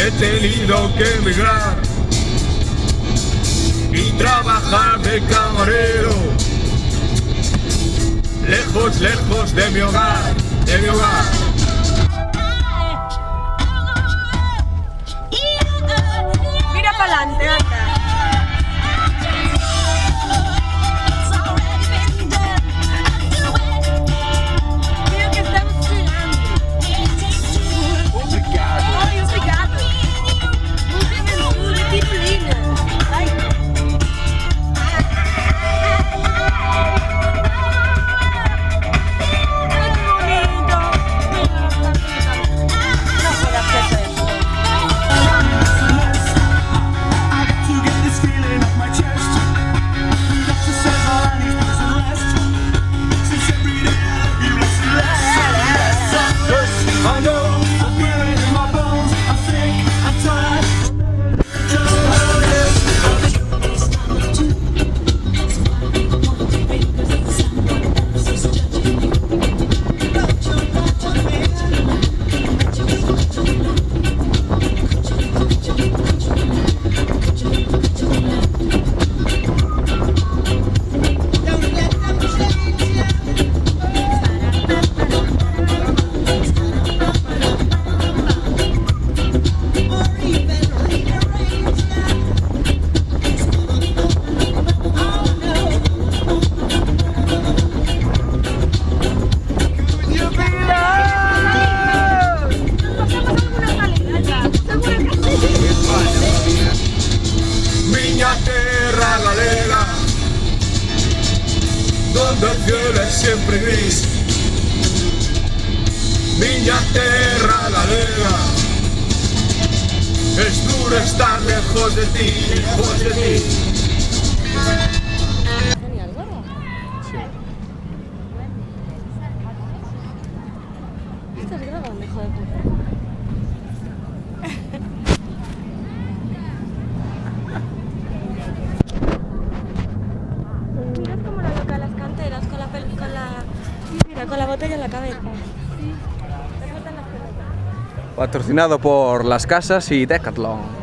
he tenido que emigrar y trabajar de camarero, lejos, lejos de mi hogar, de mi hogar. Mira para adelante, anda. Donde el cielo es siempre gris, miña terra galega, es duro estar lejos de ti, lejos de ti. Sí. ¿Estás grabando, hijo de puta? Con la botella en la cabeza. Patrocinado por Las Casas y Decathlon.